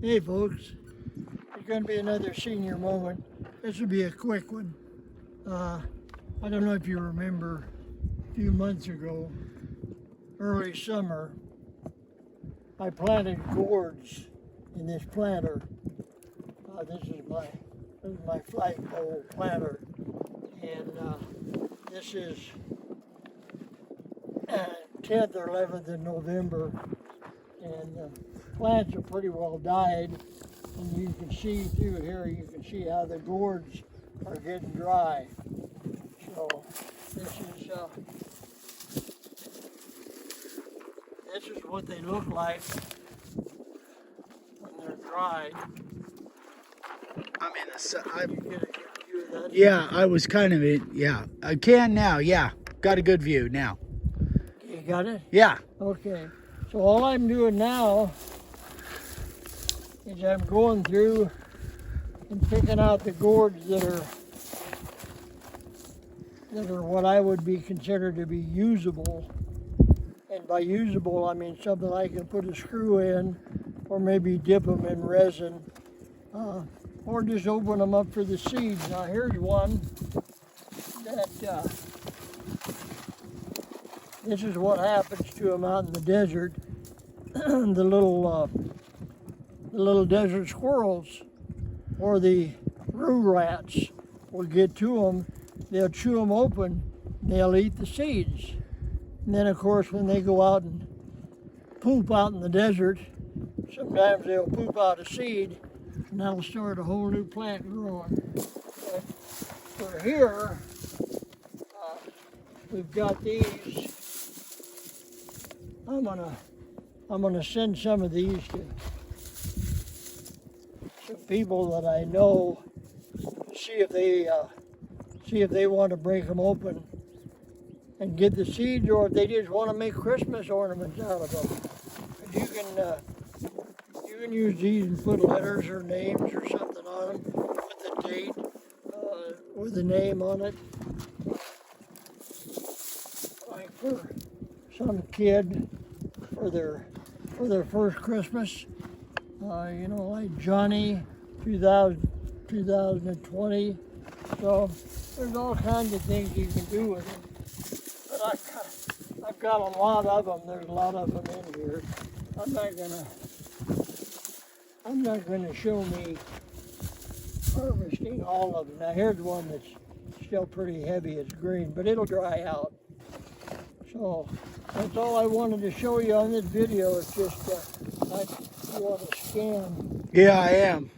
Hey folks, it's going to be another senior moment. This will be a quick one. I don't know if you remember a few months ago, early summer, I planted gourds in this planter. This is my flagpole planter, and this is 10th or 11th of November, and the plants are pretty well died, and you can see through here, you can see how the gourds are getting dry. So this is what they look like when they're dry. I'm in a. You get a view of that? Yeah, I was kind of in. Yeah, I can now. Yeah, got a good view now. You got it? Yeah. Okay. So all I'm doing now is I'm going through and picking out the gourds that are what I would be considered to be usable. And by usable, I mean something I can put a screw in, or maybe dip them in resin, or just open them up for the seeds. Now here's one that this is what happens to them out in the desert. the little desert squirrels or the roo rats will get to them. They'll chew them open. They'll eat the seeds. And then, of course, when they go out and poop out in the desert, sometimes they'll poop out a seed, and that'll start a whole new plant growing. But for here, we've got these. I'm gonna send some of these to some people that I know, see if they want to break them open and get the seeds, or if they just want to make Christmas ornaments out of them. You can use these and put letters or names or something on them, put the date with the name on it. Like for some kid for their first Christmas, like Johnny 2020. So there's all kinds of things you can do with them. But I've got a lot of them. There's a lot of them in here. I'm not gonna show me harvesting all of them. Now here's one that's still pretty heavy. It's green, but it'll dry out. So that's all I wanted to show you on this video. It's just I want to scan. Yeah, I am.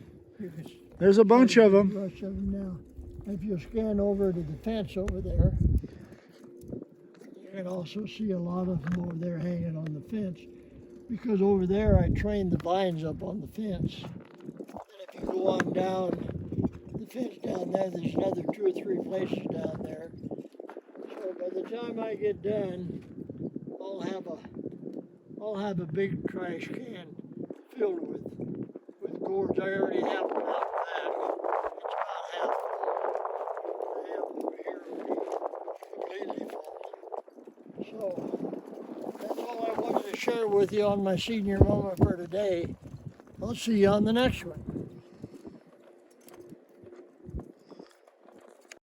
There's a bunch of them. Now, if you scan over to the fence over there, you can also see a lot of them over there hanging on the fence. Because over there, I trained the vines up on the fence. And if you go on down the fence down there, there's another 2 or 3 places down there. So by the time I get done, I'll have a big trash can filled with gourds. I already have them out back. It's about half full. I have them over here already completely full. So that's all I wanted to share with you on my senior moment for today. I'll see you on the next one.